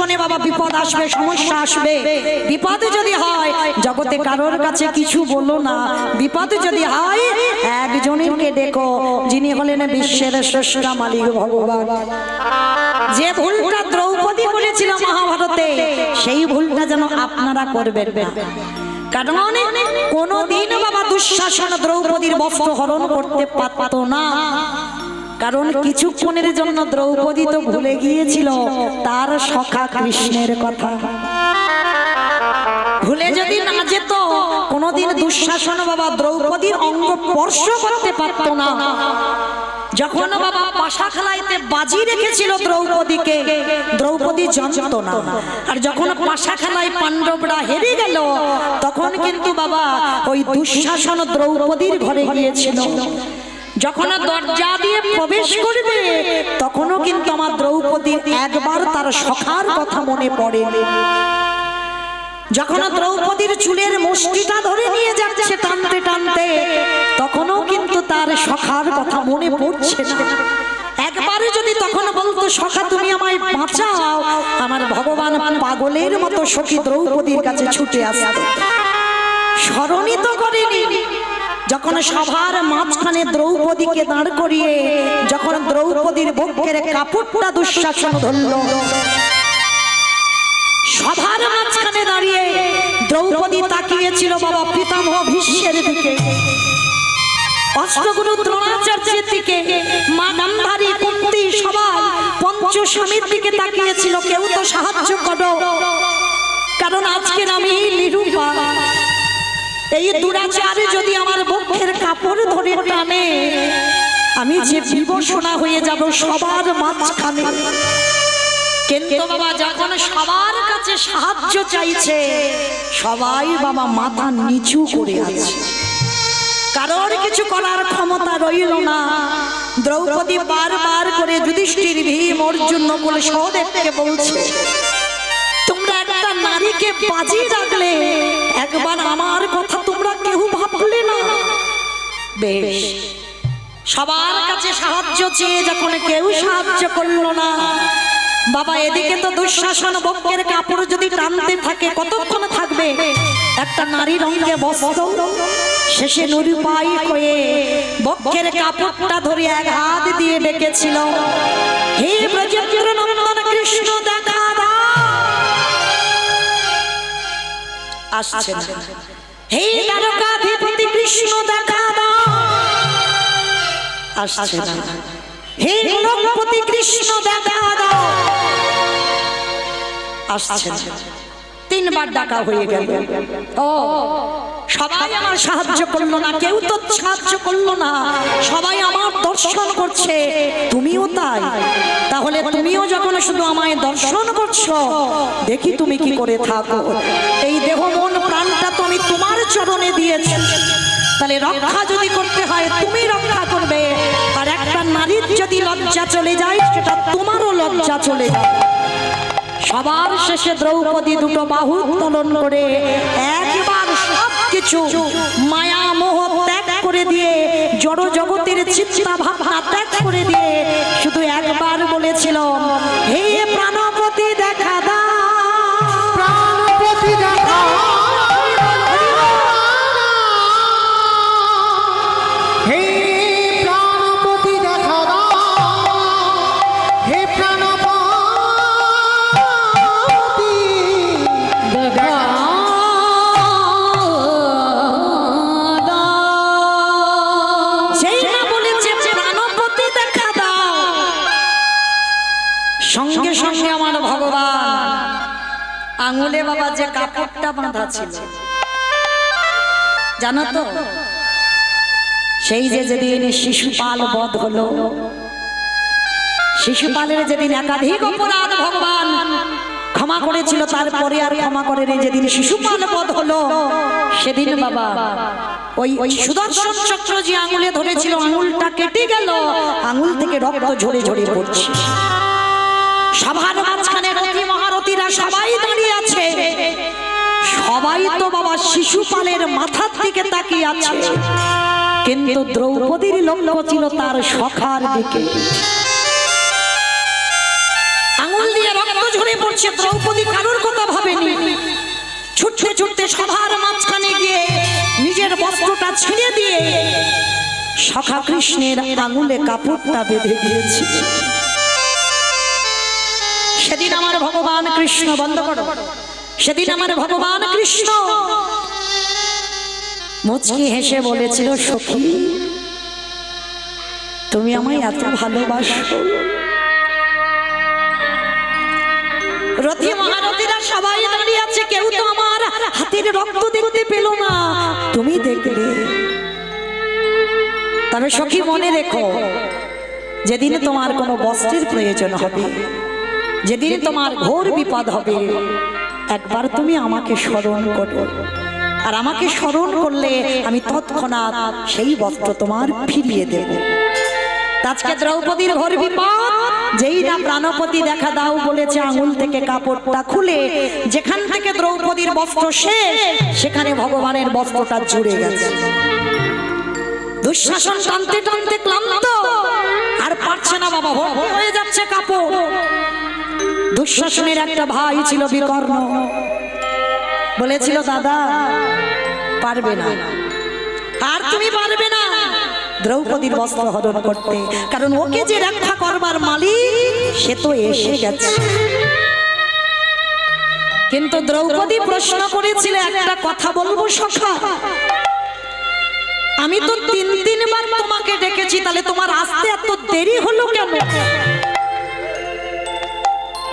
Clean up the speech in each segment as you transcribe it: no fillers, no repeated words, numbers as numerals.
জীবনে বাবা বিপদ আসবে, সমস্যা আসবে। বিপদ যদি হয় জগতে কারোর কাছে কিছু বলো না। বিপদ যদি হয় একজনকে ডেকো, যিনি হলেন বিশ্বের স্রষ্টা মালিক ভগবান। যে ভুলটা দ্রৌপদী করেছিল মহাভারতে, সেই ভুলটা যেন আপনারা করবেন না। কারণ কোনদিন বাবা দুঃশাসন দ্রৌপদীর বস্ত্র হরণ করতে পারত না। কারণ কিছুক্ষণের জন্য দ্রৌপদী তো ভুলে গিয়েছিল তার সখা কৃষ্ণের কথা। ভুলে যদি না যেত কোনদিন দুঃশাসন বাবা দ্রৌপদীর অঙ্গ স্পর্শ করতে পারত না। যখন বাবা পাশা খেলাইতে বাজি রেখেছিল দ্রৌপদীকে, দ্রৌপদী জানত না। আর যখন পাশা খেলায় পাণ্ডবরা হেরে গেল, তখন কিন্তু বাবা ওই দুঃশাসন দ্রৌপদীর ঘরে গিয়েছিল। যখন দরজা দিয়ে প্রবেশ করবে, তখনও কিন্তু আমার দ্রৌপদী একবার তার সখার কথা মনে পড়ে। যখন দ্রৌপদীর চুলের মুষ্টিটা ধরে নিয়ে যাচ্ছে টানতে টানতে, তখনও কিন্তু তার সখার কথা মনে পড়ছে না। একবারে যদি তখন বলতো সখা তুমি আমায় বাঁচাও, আমার ভগবান পাগলের মতো সখী দ্রৌপদীর কাছে ছুটে আসতো। স্মরণই তো করেনি। যখন সভার মাঝখানে দ্রৌপদীকে দাঁড় করিয়ে যখন দ্রৌপদীর বক্ষের কাপড়টা দুঃশাসন ধরল, সভার মাঝখানে দাঁড়িয়ে দ্রৌপদী তাকিয়েছিল বাবা পিতামহ ভীষ্মের দিকে, অষ্টগুরু দ্রোণাচার্যের দিকে, মা গান্ধারী, কুন্তি, সবাই পঞ্চস্বামীর দিকে তাকিয়েছিল। কেউ তো সাহায্য করো, কারণ আজকের আমি নিরূপা। এই দুরাচারে যদি আমার বক্ষের কাপড় ধরে টানে, আমি যে বিভূষণা হয়ে যাব সবার মাঝখানে। কিন্তু বাবা যখন সবার কাছে সাহায্য চাইছে, সবাই বাবা মাথা নিচু করে আছে, কারোর কিছু করার ক্ষমতা রইল না। দ্রৌপদী বারবার করে যুধিষ্ঠির, ভীম, অর্জুন, নকুল, সহদেবকে বলছে, তোমরা একটা নারীকে বাজি রাখলে, একবার আমার কথা তোমরা কেউ ভাবলে না। বেশ, সবার কাছে সাহায্য চেয়ে যখন কেউ সাহায্য করলো না, বাবা এদিকে তো দুঃশাসন বক্ষের কাপড় যদি টানতে থাকে কতক্ষণ থাকবে? একটা নারীর অঙ্গে বস্ত্র, শেষে নিরুপায় হয়ে বক্ষের কাপড়টা ধরে এক হাত দিয়ে ডেকেছিল, হে ব্রজেন্দ্র নন্দন কৃষ্ণ দেখা দাও। আসছে না। হে দ্বারকাধিপতি কৃষ্ণ দেখা দাও। আসছে না। হে গোলকপতি কৃষ্ণ দেখা দাও। আসছে না। তিনবার ডাকা হয়ে গেল। ও সবাই আমার সাহায্য করলো না, কেউ তো সাহায্য করলো না, সবাই আমার দর্শন করছে, তুমিও তাই। তাহলে তুমিও যখন শুধু আমায় দর্শন করছো, দেখি তুমি কি করে থাকো। এই দেহ মন প্রাণটা তো আমি তোমার চরণে দিয়েছি, তাহলে রক্ষা যদি করতে হয় তুমি রক্ষা করবে। আর একটা নারীর যদি লজ্জা চলে যায়, সেটা তোমারও লজ্জা চলে যাবে। সবার শেষে দ্রৌপদী দুটো বাহু উত্তোলন করে একবার সবকিছু মায়া মোহ ত্যাগ করে দিয়ে, জড় জগতের চিন্তা ভাবনা ত্যাগ করে দিয়ে শুধু একবার বলেছিল, হে প্রাণপতি দেখা দাও। প্রাণপতি দেখা আঙুলে বাবা যে কাপড়টা বাঁধা ছিল জানো তো, সেই যে যেদিন শিশুপাল বধ হলো, শিশুপালের যেদিন একাধিক অপরাধ ভগবান ক্ষমা করেছিল, তারপরে আর ক্ষমা করেনি। যেদিন শিশুপাল বধ হলো, সেদিন বাবা ওই সুদর্শন চক্র যে আঙুলে ধরেছিল, আঙুলটা কেটে গেল, আঙুল থেকে রক্ত ঝরে ঝরে পড়ছে। সভার মাঝখানে রতি মহারথীরা সবাই দাঁড়িয়ে আছে, সবাই তো বাবা শিশুপালের মাথার দিকে তাকিয়ে আছে, কিন্তু দ্রৌপদীর লক্ষ্য ছিল তার সখার দিকে। আঙুল দিয়ে রক্ত ঝরে পড়ছে। দ্রৌপদী কারোর কথা ভাবেনি, ছুটতে ছুটতে সভার মাঝখানে গিয়ে নিজের বস্ত্রটা ছিঁড়ে দিয়ে সখা কৃষ্ণের আঙুলে কাপড়টা বেঁধে দিয়েছি। সেদিন আমার ভগবান কৃষ্ণ, বন্ধ করো, সেদিন আমার ভগবান কৃষ্ণ মুচকি হেসে বলেছিল, সখী তুমি আমায় এত ভালোবাসো। রথী মহারথীরা সবাই দাঁড়িয়ে আছে, কেউ তো আমার হাতের রক্ত দেখতে পেল না, তুমি দেখলে। তবে সখী মনে রেখো, যেদিন তোমার কোনো বস্ত্রের প্রয়োজন হবে, যেদিন তোমার ঘোর বিপদ হবে, একবার তুমি আমাকে স্মরণ করো। আর আমাকে স্মরণ করলে আমি তৎক্ষণাৎ সেই বস্ত্র তোমার ফিরিয়ে দেব। আজকে দ্রৌপদীর ঘোর বিপদ, যেই না প্রাণপতি দেখা দাও বলেছে, আঙুল থেকে কাপড়টা খুলে যেখান থেকে দ্রৌপদীর বস্ত্র শেষ, সেখানে ভগবানের বস্ত্রটা জুড়ে গেছে। দুঃশাসন টানতে টানতে ক্লান্ত, আর পারছে না বাবা, হয়ে যাচ্ছে কাপড়। দুঃশাসনের একটা ভাই ছিল বিকর্ণ, বলেছিল দাদা পারবে না, আর তুমি পারবে না দ্রৌপদীর বস্ত্র হরণ করতে, কারণ ওকে যে রক্ষা করবার মালিক সে তো এসে গেছে। কিন্তু দ্রৌপদী প্রশ্ন করেছিল, একটা কথা বলবো সখা, আমি তো তিনবার তোমাকে ডেকেছি, তাহলে তোমার আসতে এত দেরি হলো কেন?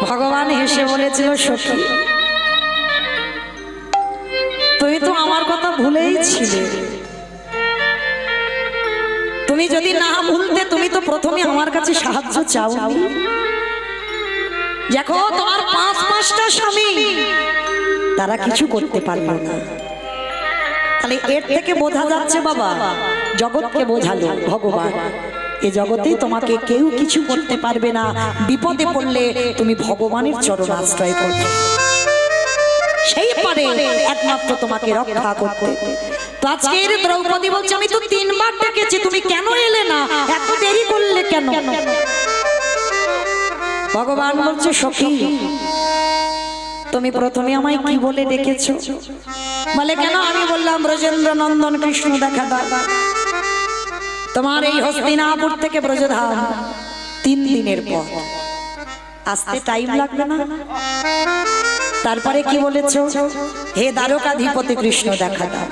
ভগবান হেসে বলেছিল, সখী তুমি তো আমার কথা ভুলেই ছিলে। তুমি যদি না ভুলতে, তুমি তো প্রথমে আমার কাছে সাহায্য চাওনি। দেখো তোমার পাঁচটা স্বামী, তারা কিছু করতে পারলো না। তাহলে এর থেকে বোঝা যাচ্ছে বাবা, জগৎকে বোঝালো ভগবান, এ জগতে তোমাকে কেউ কিছু করতে পারবে না। বিপদে পড়লে তুমি ভগবানের চরণ আশ্রয় করবে, সেই পারে একমাত্র তোমাকে রক্ষা করতে। তো আজকের দ্রৌপদী বলছে, আমি তো তিনবার ডেকেছি, তুমি কেন এলে না, এত দেরি করলে কেন? ভগবান বলছে, সখী তুমি প্রথমে আমায় কি বলে ডেকেছো? বলে কেন? আমি বললাম ব্রজেন্দ্র নন্দন কৃষ্ণ দেখা দাও। তোমার এই হস্তিনাপুর থেকে ব্রজধাম 3 দিনের পথ, আসতে টাইম লাগবে না? তারপরে কি বলেছো? হে দ্বারকাধিপতি কৃষ্ণ দেখা দাও।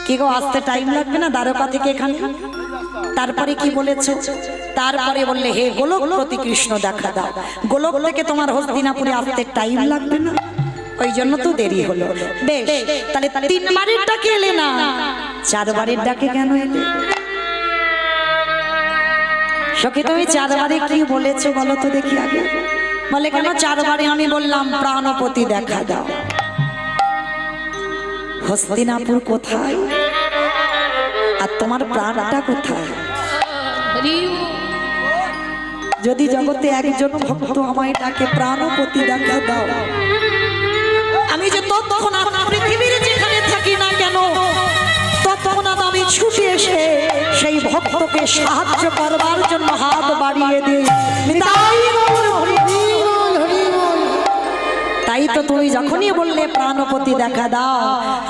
কি গো, আসতে টাইম লাগবে না দ্বারকা থেকে এখানে? তারপরে কি বলেছো? তারপরে বললে হে গোলকপতি কৃষ্ণ দেখা দাও। গোলক থেকে তোমার হস্তিনাপুরে আসতে টাইম লাগবে না, ওই জন্য তো দেরি হলো। বেশ, তাহলে 3 বারের ডাকে এলে না, 4 বারের ডাকে কেন এলে? সখী তুমি 4 বারে কি বলেছো বলো তো দেখি আগে। বলে কেন 4 বারে আমি বললাম প্রাণপতি দেখা দাও। হস্তিনাপুর কোথায় আর তোমার প্রাণটা কোথায়? যদি জগতে একজন ভক্ত আমায় ডাকে প্রাণপতি দেখা দাও, আমি যে তৎক্ষণাৎ পৃথিবীর যেখানে থাকি না কেন, তৎক্ষণাৎ আমি ছুটে এসে সেই ভক্তকে সাহায্য করবার জন্য হাত বাড়িয়ে দিই। তাই তো তুমি যখনই বললে প্রাণপতি দেখা দাও,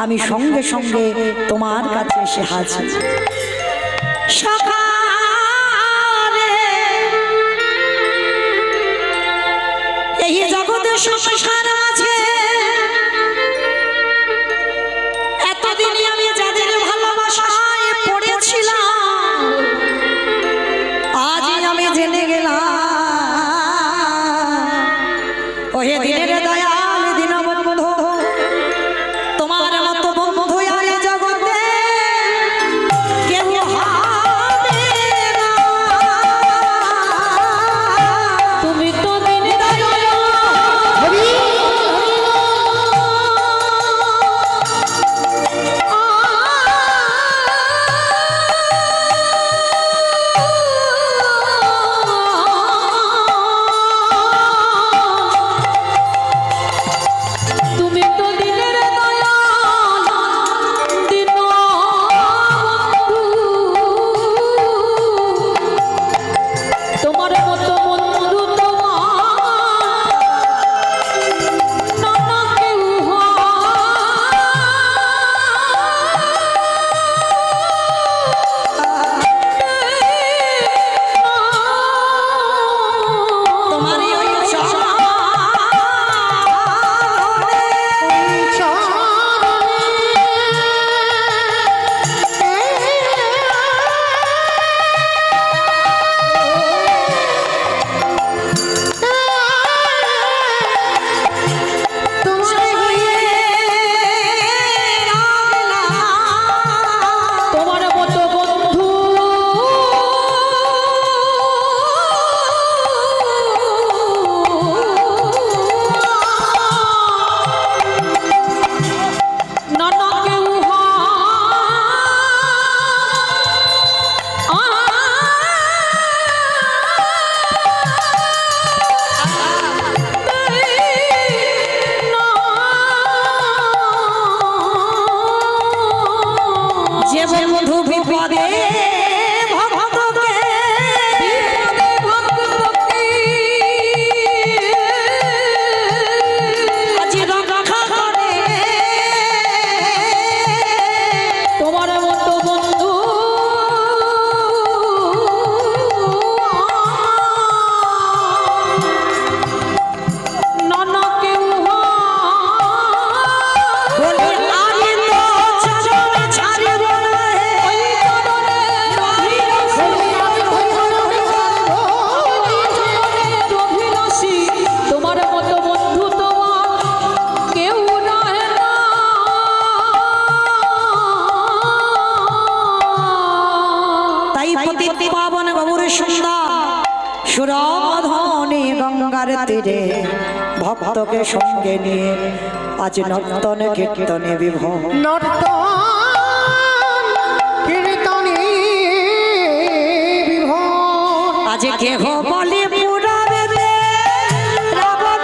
আমি সঙ্গে সঙ্গে তোমার কাছে এসে হাজির। এই জগতের সংসার মাঝে এতদিন আমি যাদের ভালোবাসায় পড়েছিলাম, আজ আমি জেনে গেলাম ওহে দিনের দয়াল দীনবন্ধু, তোমার মতো বন্ধু আর জগতে কেউ হবে না। তুমি তো দিনের দয়াল পতিত পাবন গৌর সুন্দর সুরমধনে গঙ্গার তীরে ভক্তকে সঙ্গে নিয়ে আজ নর্তন কীর্তনে বিভোর। নর্তন কীর্তনে বিভোর। আজ কেহ বলে পুরাবে রাবণ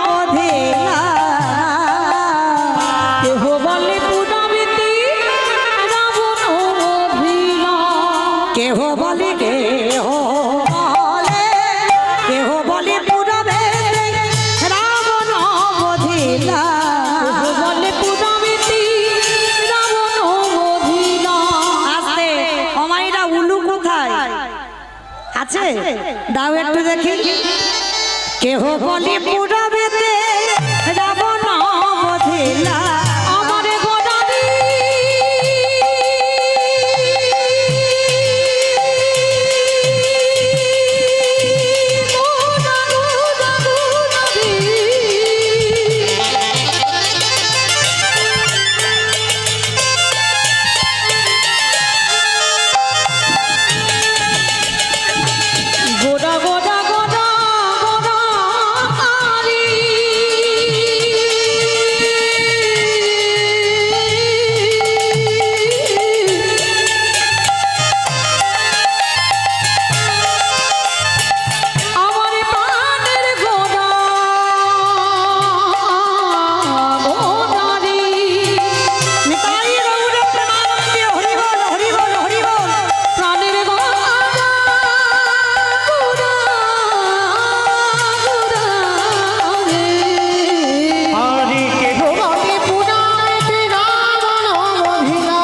বধিলা, কেহ বলে পুরাবিতে রাবণ বধিলা, কেহ বলে কেহ বলে পুরাবে রাবণ বধিলা, বলে পুরাবিতে রাবণ বধিলা। আস্তে অমাইরা উলু কোথায় আছে দাও একটু দেখি। কেহ বলে পুরাবে রাবণ বধিলা, আমারে গোড়াবি গোড়া গোড়া গোড়া গোড়া আরি আমার প্রাণের গোড়া গোড়ারি নিতাই গৌর প্রেমানন্দে হরি বল হরি বল হরি বল। প্রাণের গোড়া গোড়া গোড়ারে হরি কেহ বলে পুরাণে রাবণ বধিলা।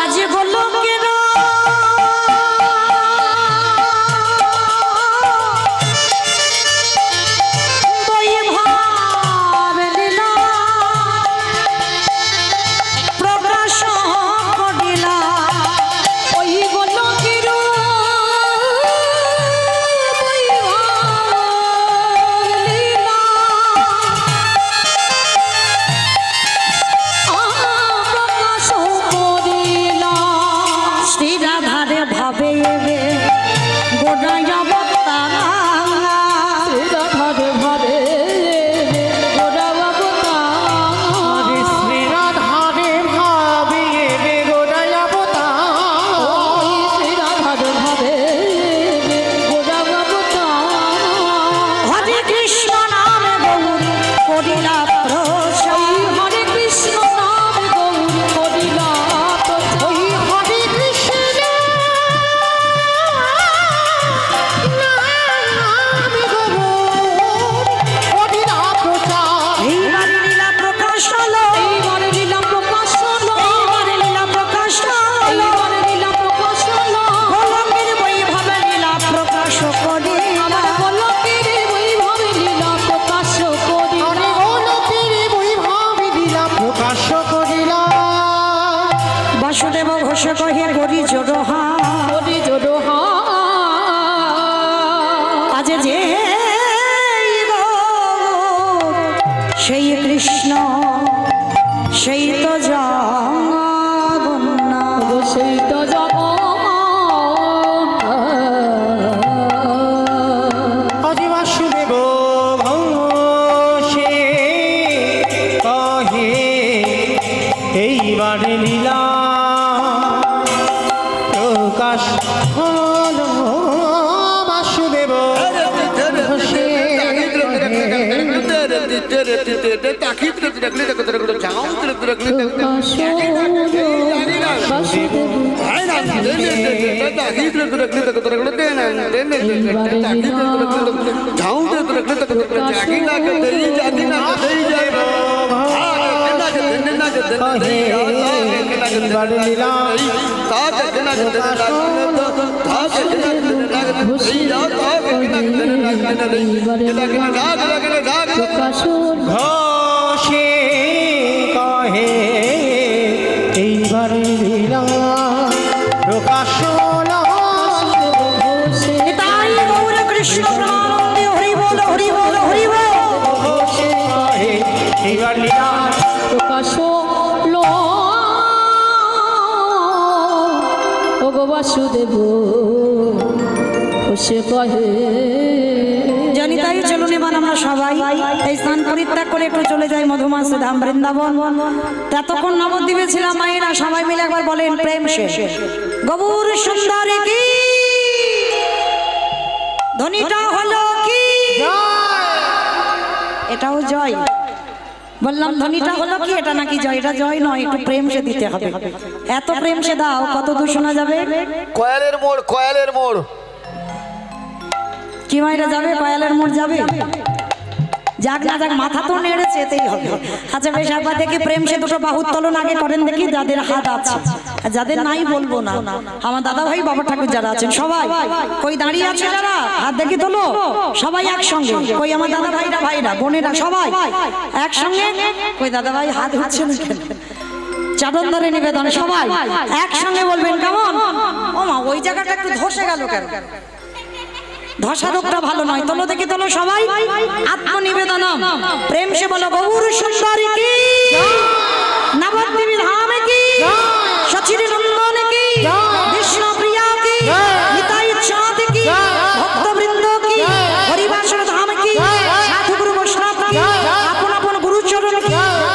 আজ বলো কেন বৈভব লীলা প্রকাশ করিলা, ওই গোলকের লীলা প্রকাশ করিলা। শ্রী রাধারে ভাবে গোড়ায় অবতার, রাধারে ভাবে গোড়া অবতার। শ্রী রাধারে ভাবিয়ে রে গোড়ায় অবতার। শ্রী রাধারে ভাবে গোড়া অবতার। হরে কৃষ্ণ নামে গৌর করিলা প্রসার, হরে কৃষ্ণ নাম গৌর করিলা প্রচার। ওই হরে কৃষ্ণ নাম গৌর করিলা প্রচার। এইবারে লীলা প্রকাশ হলো, এইবারে লীলা প্রকাশ হলো। এইবারে লীলা প্রকাশ হলো, এইবারে লীলা প্রকাশ হলো। গোলকের বৈভবে লীলা প্রকাশ করিলা, আমার গোলকের বৈভবে লীলা প্রকাশ করিলা। হরে গোলকের বৈভবে লীলা প্রকাশ করিলা। বাসুদেব ঘোষ কহে করি জোড়হা, হরি জোড়ো হাত। আজ যে গৌর সেই কৃষ্ণ সেই তো জগন্নাথ, সেই তো জগন্নাথ। হরি বাসুদেব ঘোষে কহে এইবার লীলা প্রকাশ হলো। বাসুদেব ঘোষে প্রকাশ হলো বাসুদেব। এইবার লীলা প্রকাশ হলো ঘোষে কহে এইবার লীলা প্রকাশ হলো। তাই গৌর কৃষ্ণ প্রেমানন্দে হরি বল হরি বল হরি বল। ঘোষে কহে এইবার লীলা প্রকাশ হলো। ও গো বাসুদেব সে কহে জানি তাই চলুন এবার আমরা সবাই এই স্থান পরিত্যাগ করে একটু চলে যাই মধুমাস ধাম বৃন্দাবন। ততক্ষণ নবদ্বীপে ছিলাম মায়েরা সবাই মিলে একবার বলেন প্রেম শেষ গৌর সুন্দরী কি ধ্বনিটা হলো কি এটাও জয় বললাম ধ্বনিটা হলো কি এটা নাকি জয় এটা জয় নয় একটু প্রেম সে দিতে হবে এত প্রেম সে দাও কত দূর শোনা যাবে কয়ালের মোড় কয়ালের মোড় কি মাইরা যাবে কয়ালের মোড় যাবে যাক না যাক মাথা তো নেড়েছে এতেই হবে আচ্ছা বেশ একবার দেখি প্রেম সে দুটো বাহুর তলন আগে করেন দেখি যাদের হাত আছে আর যাদের নাই বলবো না আমার দাদা ভাই বাবা ঠাকুর যারা আছেন সবাই কই দাঁড়িয়ে আছে যারা হাত দেখি তোলো সবাই একসঙ্গে কই আমার দাদা ভাইরা ভাইরা বোনেরা সবাই একসঙ্গে কই দাদা ভাই হাত হচ্ছে না কেন চাদর ধরে নিবেদন সবাই একসঙ্গে বলবেন কেমন ও মা ওই জায়গাটা একটু ধসে গেল কেন ধসা রোগটা ভালো নয় তোলো দেখি তোলো সবাই আত্মনিবেদনম প্রেম সে বলো গৌর সুন্দরী কি নবদ্বীপ ধাম কি সচির নন্দন কি বিষ্ণু প্রিয়া কি নিতাই চাঁদ কি ভক্তবৃন্দ কি হরিবাসর ধাম কি সাধু গুরু বৈষ্ণব কি আপন আপন গুরুচরণ কি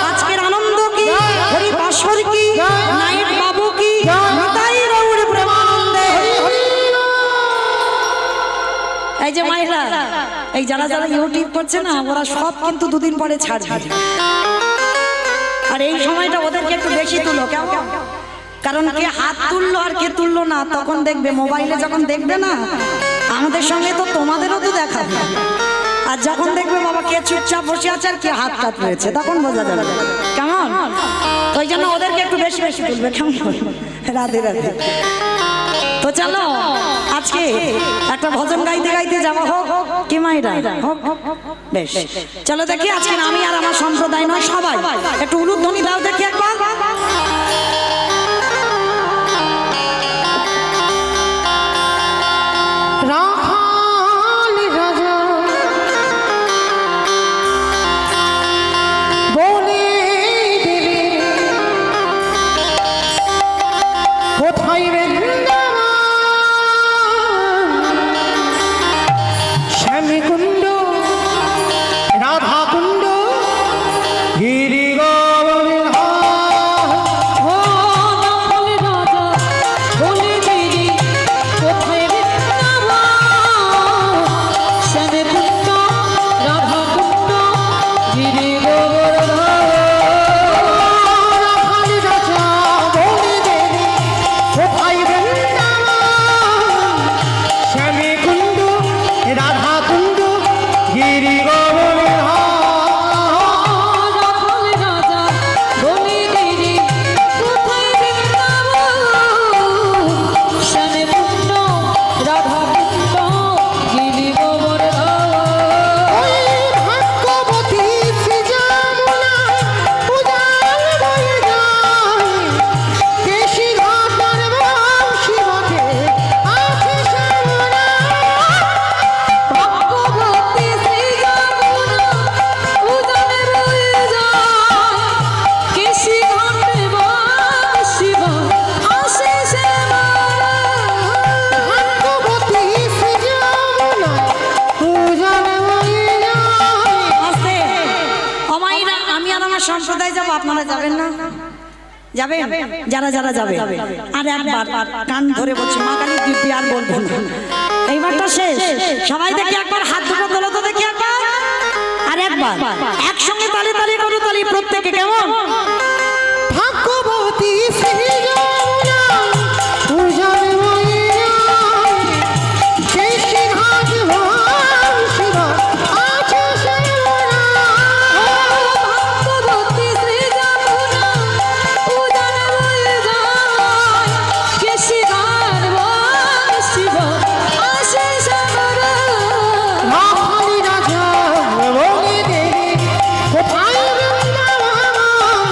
আজকের আনন্দ কি হরিবাসর কি নায়ক বাবু কি নিতাই গৌর প্রেমানন্দে এই যে মায়েরা এই যারা যারা ইউটিউব করছে না ওরা সব কিন্তু দুদিন পরে ছাড়বে আর এই সময়টা ওদেরকে একটু বেশি তুলো কেমন কারণ কে হাত তুললো আর কে তুললো না তখন দেখবে মোবাইলে যখন দেখবে না আমাদের সঙ্গে তো তোমাদেরও তো দেখাবে আর যখন দেখবে বাবা কে চুপচাপ বসে আছে আর কে হাত কাট রয়েছে তখন বোঝা যাবে কেমন ওই জন্য ওদেরকে একটু বেশি বেশি তুলবে কেমন রাধে রাধে তো চলো আজকে একটা ভজন গাইতে গাইতে যাবো হোক কি মাইরা হোক বেশ চলো দেখি আজকে আমি আর আমার সম্প্রদায় নয় সবাই একটু উলুধ্বনি দাও দেখি একবার রাখাল রাজা বলে দেবে কোথায় শ্যামী কুণ্ড রাধা কুণ্ড গিরি গোবিন্দ ও নকল রাজা বলে দিলি কোথায় বৃন্দাবন শ্যামে কুণ্ড রাধা কুণ্ড গিরি গোবর্ধন রাখাল রাজা বলে দেবে কোথায় বৃন্দাবন শ্যামী কুণ্ড রাধা কুণ্ড গিরি গোবিন্দ নকল রাজা বলে দিলি কোথায় বৃন্দাবন শ্যামে কুণ্ড রাধা কুণ্ড গিরি গোবর্ধন ওই ভাগ্যবতী শ্রী যমুনায় উজান বয়ে যায় কেশি ঘাটার বংশী বটে আছে শ্যামলা ভগবতী শ্রী যমুনা উদনে বয়ে যায় কেশি ঘাটে বাসিব আসে শ্যামলা ভাগ্যবতী শ্রী যমুনায় উজান বয়ে যায় আস্তে অমাইরা আমি আর আমার সম্প্রদায় যাবো আপনারা যাবেন না যাবেন যারা যারা যাবে আর একবার কান ধরে বলছি মা কালী দিব্যি আর বলবো না এইবারটা শেষ সবাই দেখি একবার হাত দুটো তোলো তো দেখি একবার আর একবার একসঙ্গে তালে তালে করো তালি প্রত্যেকে কেমন ভাগ্যবতী শ্রী যমুনায় উজান বয়ে যায় কেশি ঘাট বংশী বটে আছে শ্যামলা ভগবতী শ্রী যমুনা উদনে বয়ে যায় কেশি ঘাট বাসিব আসে শ্যামলা রাখাল রাজা বলে দেবে কোথায় বৃন্দাবন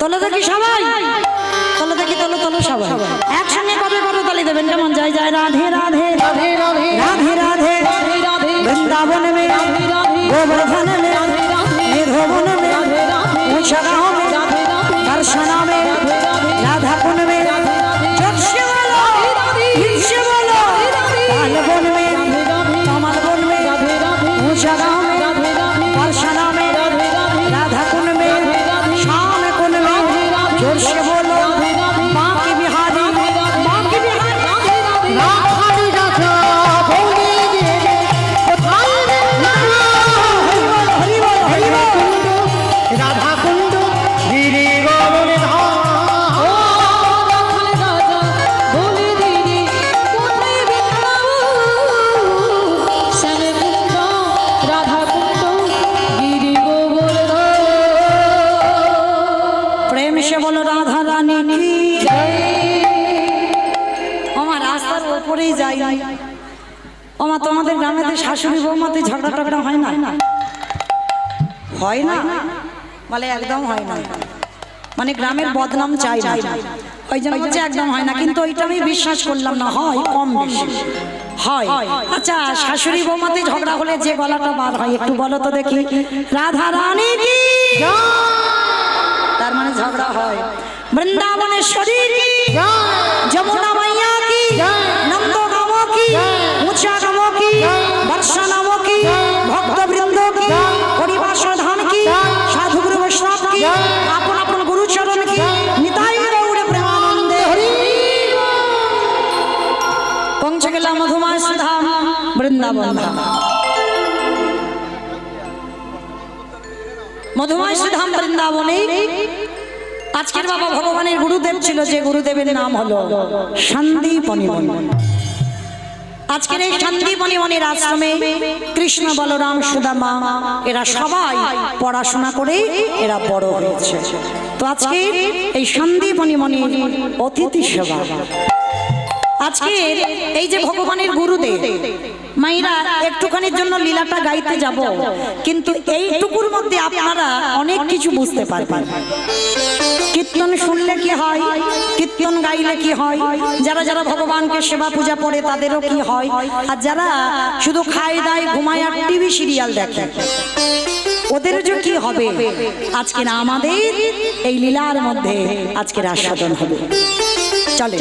তোলো দেখি সবাই, তোলো দেখি, তোলো তোলো সবাই একসঙ্গে কবে করো তালি দেবেন কেমন? জয় জয় রাধে রাধে রাধে রাধে রাধে রাধে রাধে রাধে वृंदावन में রাধে রাধে गोवर्धन में রাধে রাধে निधोवन में রাধে রাধে ऊंचा गाँव में রাধে রাধে दर्शना में রাধে রাধে राधा कुंड में রাধে রাধে जोर से बोलो, फिर से बोलो, ताल वन में রাধে राधे कमल वन में রাধे রাধे ऊंचा गाँव में রাধे রাধे दर्शना में রাধে রাধে राधा कुंड में शाम कुंड में जोर से बोलो माँ की बिहारी, माँ की बिहारी রাধারি রাধা বলে দেবে কোথায় हरि बोल हरि बोल রাধা কুণ্ড গিরি গগনে ধাম ও রাখাল রাজা বলে দিদি কোথায় বৃন্দাবন শ্যামকুণ্ড রাধাকুণ্ড গিরি গোবর্ধন प्रेम से बोलो राधा रानी की আমার রাস্তার উপরেই যাই ওমা তোমাদের গ্রামেতে শাশুড়ি বৌমাতে ঝগড়া টগড়া হয় না? হয় না বলে একদম হয় না, মানে গ্রামের বদনাম চাই না, ওই জন্য বলছে একদম হয় না। কিন্তু ওইটা আমি বিশ্বাস করলাম না, হয় কম বেশি হয়। আচ্ছা শাশুড়ি বৌমাতে ঝগড়া হলে যে গলাটা বার হয় একটু বলো তো দেখি, রাধা রানী কি, তার মানে ঝগড়া হয়। বৃন্দাবনেশ্বরী কি, যমুনা মাইয়া কি, নন্দ গাঁও কি, ऊंचा गाँव की, वर्षा नामो की, भक्त वृंदो की, हरिवास धाम की, साधु गुरु वैष्णव की, आपन आपन गुरु चरण की, निताई गौड़ प्रेमानंदे हरि। पहुंच गया मधुमास धाम वृंदावन धाम, मधुमास धाम वृंदावने আজকের বাবা ভগবানের গুরুদেব ছিল, যে গুরুদেবের নাম হলো সন্দীপনী মুনি। আজকের এই সন্দীপনী মুনির আশ্রমে কৃষ্ণ বলরাম সুদামা এরা সবাই পড়াশোনা করে এরা বড় হয়েছে। তো আজকে এই সন্দীপনী মুনির অতিথি সেবা, আজকে এই যে ভগবানের গুরুদেব মাইরা একটুখানির জন্য লীলাটা গাইতে যাব, কিন্তু এইটুকুর মধ্যে আপনারা অনেক কিছু বুঝতে পারবেন। কীর্তন শুনলে কি হয়, কীর্তন গাইলে কি হয়, যারা যারা ভগবানকে সেবা পূজা করে তাদেরও কি হয়, আর যারা শুধু খায় দায় ঘুমায় আর টিভি সিরিয়াল দেখে ওদেরও যে কি হবে, আজকে না আমাদের এই লীলার মধ্যে আজকের আস্বাদন হবে। চলে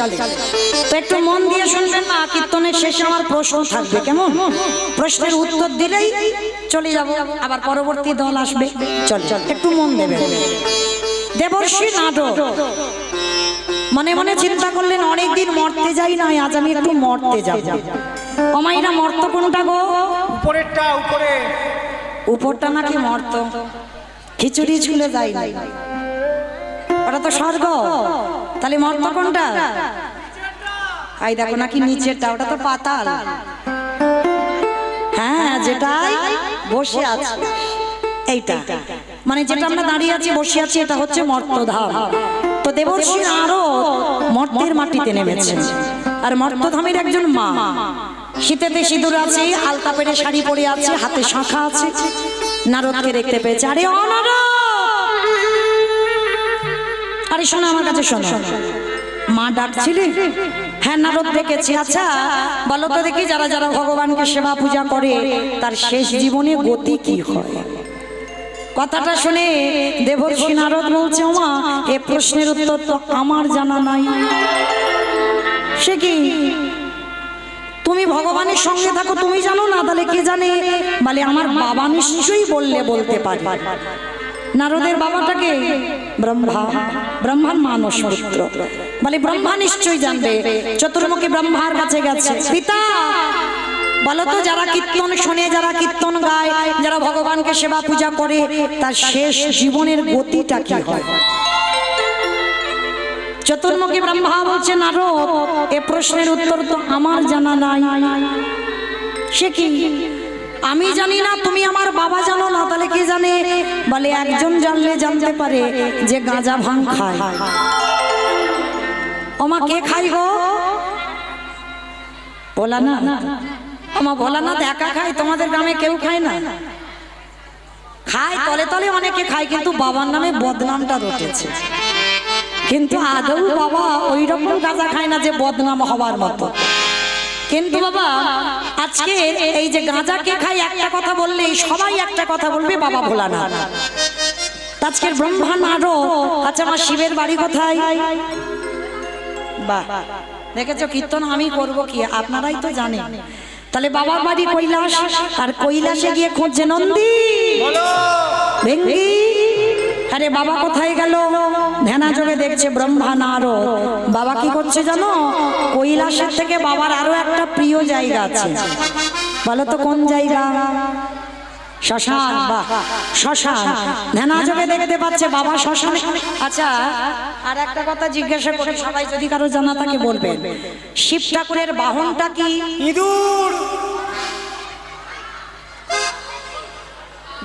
তো একটু মন দিয়ে শুনবেন না, কীর্তনের শেষে আমার প্রশ্ন থাকবে, কেমন? প্রশ্নের উত্তর দিলেই চলে যাব, আবার পরবর্তী দল আসবে। চল চল একটু মন দেবেন। দেবর্ষী নারদ মনে মনে চিন্তা করলেন অনেকদিন মরতে যাই না, আজ আমি একটু মরতে যাব। অমাইরা মর্ত কোনটা গো? উপরেরটা উপরে, উপরটা নাকি মর্ত? খিচুড়ি ছুলে যায় না, ওটা তো স্বর্গ, তাহলে মর্ত কোনটা? এই দেখো নাকি নিচেরটা, ওটা তো পাতাল। হ্যাঁ যেটাই বসে আছে এইটা, মানে যেটা আমরা দাঁড়িয়ে আছি বসে আছি এটা হচ্ছে মর্তধাম। তো দেবর্ষী নারদ মর্তের মাটিতে নেমেছেন, আর মর্তধামের একজন মা, শীতেতে সিঁদুর আছে, আলতা পেরে শাড়ি পরে আছে, হাতে শাঁখা আছে, নারদকে দেখতে পেয়েছে। আরে ও নারদ, আরে শোনো আমার কাছে শোনো। মা ডাকছিলে? হ্যাঁ নারদ ডেকেছি। আচ্ছা বলো তো দেখি, যারা যারা ভগবানকে সেবা পূজা করে তার শেষ জীবনে গতি কি হয়? কথাটা শুনে দেবর্ষী নারদ বলছে, ওমা এ প্রশ্নের উত্তর তো আমার জানা নাই। সে কি, তুমি ভগবানের সঙ্গে থাকো, তুমি জানো না? তাহলে কে জানে? বলে আমার বাবা নিশ্চয়ই বললে বলতে পারে। নারদের বাবাটাকে ব্রহ্মা, ব্রহ্মার মানস পুত্র, বলে ব্রহ্মা নিশ্চয়ই জানবে। চতুর্মুখী ব্রহ্মার কাছে গেছে, পিতা বলো তো যারা কীর্তন শোনে, যারা কীর্তন গায়, যারা ভগবানকে সেবা পূজা করে তার শেষ জীবনের গতিটা কি হয়? চতুর্মুখী ব্রহ্মা বলছে, নারদ এ প্রশ্নের উত্তর তো আমার জানা নাই। সে কি, আমি জানি না, তুমি আমার বাবা জানো না, তাহলে কে জানে? বলে একজন জানলে জানতে পারে যে গাঁজা ভাঙ খায়। ওমা কে খাই গো? বলা না, ওমা ভোলানাথ একা খায়, তোমাদের গ্রামে কেউ খায় না? খায় তলে তলে অনেকে খায়, কিন্তু বাবার নামে বদনামটা রটেছে। কিন্তু আদৌ বাবা ওই রকম গাঁজা খায় না যে বদনাম হওয়ার মতো। কিন্তু বাবা আজকে এই যে গাঁজাকে খাই একটা কথা বললেই সবাই একটা কথা বলবে, বাবা ভোলানাথ। আজকের ব্রহ্মা নাড়ো। আচ্ছা আমার শিবের বাড়ি কোথায়? বাহ, দেখেছো কীর্তন আমি করব কি, আপনারাই তো জানেন। তাহলে বাবার বাড়ি কৈলাস, আর কৈলাসে গিয়ে খুঁজছে নন্দী ভেঙ্গি। আরে বাবা কোথায় গেল? ধ্যানা যোগে দেখছে ব্রহ্মা নারদ। বাবা কি করছে জানো? কৈলাসের থেকে বাবার আরো একটা প্রিয় জায়গা আছে, বলো তো কোন জায়গা? শ্মশান। বাহ, শ্মশান। ধ্যানা যোগে দেখতে পাচ্ছে বাবা শ্মশানে। আচ্ছা আর একটা কথা জিজ্ঞাসা করি, সবাই যদি কারো জানা থাকে বলবেন, শিব ঠাকুরের বাহনটা কি? ইঁদুর।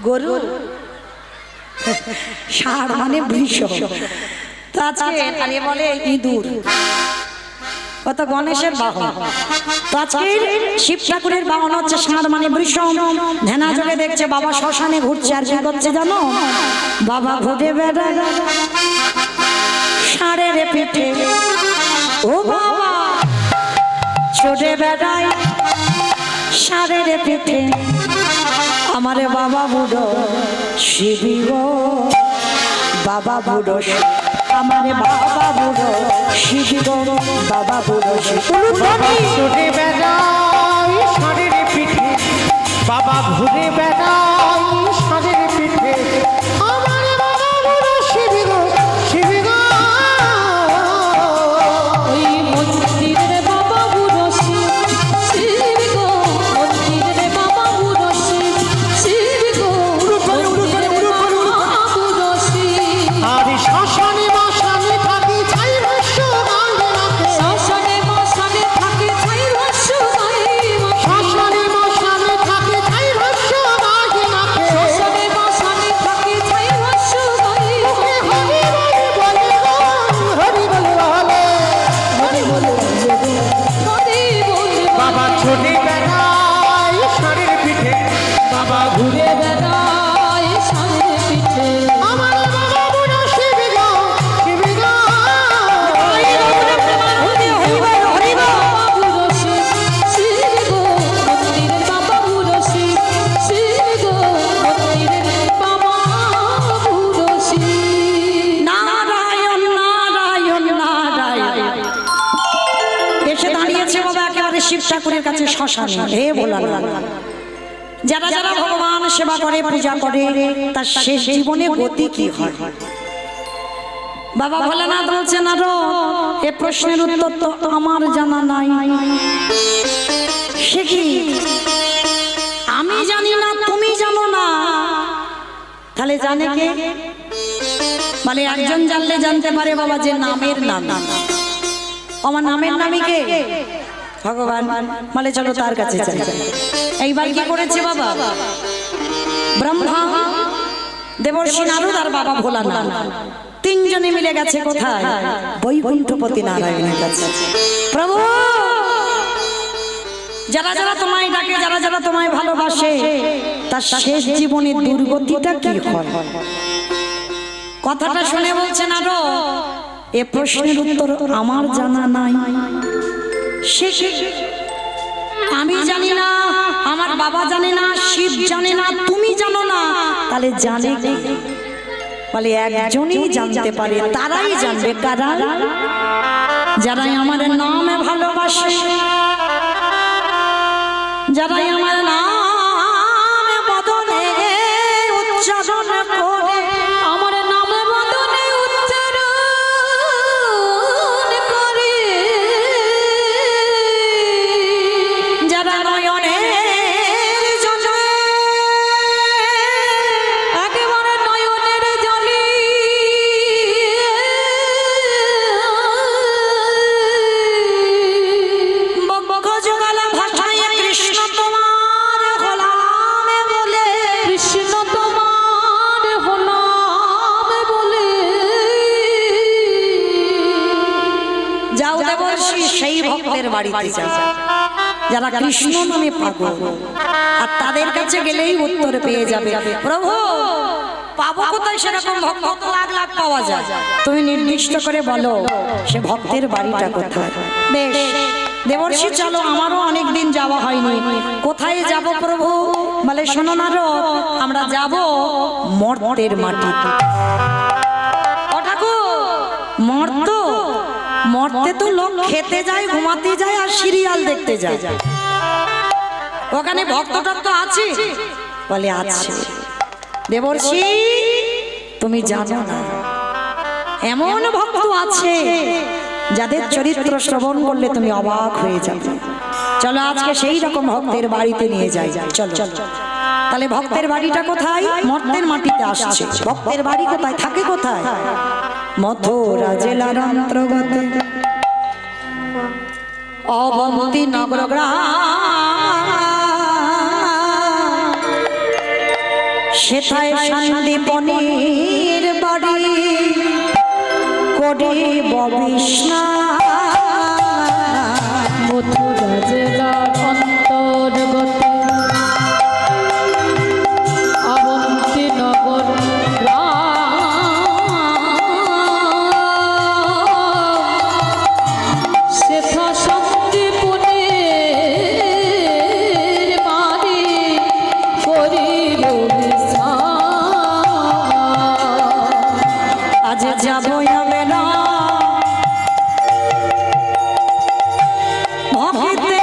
গরু। ষাঁড় মানে বৃষ। তো আজকে আরে বলে ইঁদুর, কত গণেশের বাহন। তো আজকে শিব ঠাকুরের বাহন হচ্ছে ষাঁড় মানে বৃষ। ধ্যানা যোগে দেখছে বাবা শ্মশানে ঘুরছে, আর কি করছে জানো? বাবা ঘুরে বেড়ায় ষাঁড়ের পিঠে, ও বাবা চড়ে বেড়ায় ষাঁড়ের পিঠে। আমারে বাবা বুড়ো শিবি গো, বাবা বুড়ো আমারে বাবা বুড়ো শিবি গো, বাবা বুড়ো ঘুরে বেড়াই ষাঁড়ের পিঠে, বাবা ঘুরে বেড়াই ষাঁড়ের পিঠে। আমার বাবা বুড়ো শিবি গো, শিবি গো। ওই মন্দিরে বাবা বুড়ো শিব, শিব গো, মন্দিরে বাবা বুড়ো শিব, শিব গো, মন্দিরে বাবা বুড়ো শিব। আর শ্মশানে মশানে থাকি ছাই রস্য গাঙ্গে রাখে। শ্মশানে মশানে থাকে ছাই রস্য গায়ে মাখে। শ্মশানে মশানে থাকি ছাই রস্য গাঙ্গে রাখে। শ্মশানে মশানে থাকে ছাই রস্য গায়ে মাখে। হরি বলে বলে, হরি বলে বলে। হরি বল বাবা ছোটে বেড়াই ষাঁড়ের পিঠে, বাবা ঘুরে বেড়ায় ষাঁড়ের পিঠে। আমার বাবা বুড়ো শিবি গো, শিবি গো। বাবা বুড়ো শিব, শিব গো, মন্দিরের বাবা বুড়ো শিব, শিব গো, মন্দিরের বাবা বুড়ো শিব। নারায়ণ নারায়ণ নারায়ণ। এসে দাঁড়িয়েছে বাবা একেবারে শিব ঠাকুরের কাছে শ্মশানে। হে ভোলানাথ, যারা যারা ভগবান সেবা করে পূজা করে তার শেষ জীবনে গতি কি হয়? বাবা ভোলানাথ বলছেন আরো এ প্রশ্নের উত্তর তো আমার জানা নাই। সে কি? আমি জানি না, তুমি জানো না, তাহলে জানে কে? মানে একজন জানলে জানতে পারে বাবা যে নামের নাম। আমার নামের নামই কে? ভগবান। মানে চলো তার কাছে যাই। এইবার কি করেছে বাবা? ব্রহ্মা, দেবর্ষি নারদ আর বাবা ভোলানাথ তিনজনে মিলে গেছে কোথায়? বৈকুণ্ঠপতি নারায়ণের কাছে। প্রভু, যারা যারা তোমায় ডাকে, যারা যারা তোমায় ভালোবাসে, তার শেষ জীবনের দুর্গতিটা কি হয়? কথাটা শুনে বলছেন আরো এ প্রশ্নের উত্তর আমার জানা নাই। সে আমি জানি না, আমার বাবা জানে না, শিব জানে না, তুমি জানো না, তাহলে জানে কে? বলে একজনই জানতে পারে, তারাই জানবে। কারা? যারাই আমার নামে ভালোবাসে, যারাই আমার নামে বদনে উচ্চারণ করে, আমার নামে বদনে উচ্চারণ করে, যারা নয়নের জলে একেবারে নয়নের জলে বক্ষ জোগালা ভাষায় কৃষ্ণ তোমার হলামে বলে, কৃষ্ণ তোমার হলাম বলে, যাও দেবর্ষি সেই ভক্তের বাড়িতে যাও যারা কৃষ্ণ নামে পাগল, আর তাদের কাছে গেলেই উত্তর পেয়ে যাবে। প্রভু পাবো কোথায় সেরকম ভক্ত তো লাখ লাখ পাওয়া যায়। তুমি নির্দিষ্ট করে বলো সে ভক্তের বাড়িটা কোথায়। বেশ দেবর্ষি চলো, আমারও অনেক দিন যাওয়া হয়নি। কোথায় যাব প্রভু? বলে শোনো না রো, আমরা যাব মর্তের মাটিতে। ও ঠাকুর, মর্ত মর্তে তো লোক খেতে যায়, ঘুমাতে যায় আর সিরিয়াল দেখতে যায়। ওখানে ভক্ত টক্ত আছে? বলে আছে। দেবর্ষি তুমি জানো না, এমন ভক্ত আছে যাদের চরিত্র শ্রবণ করলে তুমি অবাক হয়ে যাবে। চলো আজকে সেই রকম ভক্তের বাড়িতে নিয়ে যাই। চলো চলো। তাহলে ভক্তের বাড়িটা কোথায়? মর্তের মাটিতে আসছে। ভক্তের বাড়ি কোথায়, থাকে কোথায়? মথুরা জেলার অন্তর্গত অবন্তী নগর গ্রাম। সেথায় সন্দীপনির বাড়ি করে ববিষ্ণা। মথুরা জেলার অন্তর্গত অবন্তী নগর সেথা সন্দীপনের বাড়ি করিল আজ যাবো আমি না ভক্তে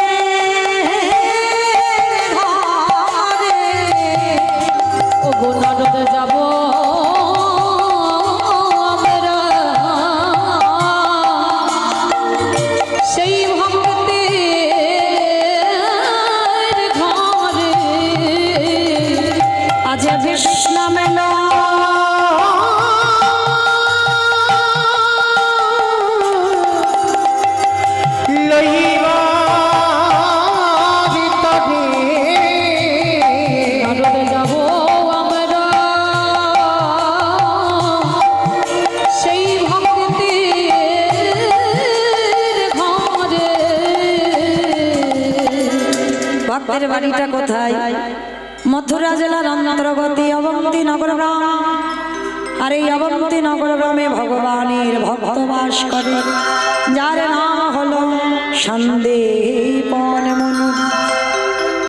ঘরে। ও গোনাডতে যাব আমরা সেই ভক্তের ঘরে। আজ বিষ্ণু মেলা লইবা ভিতরে গোনাডতে যাব আমরা সেই ভক্তের ঘরে। ভক্তের বাড়িটা কোথায়? মথুরা জেলার অন্তর্গত অবন্তী নগর গ্রাম। আর এই অবন্তী নগর গ্রামে ভগবানের ভক্ত বাস করে, যার নাম হলো সন্দেহ।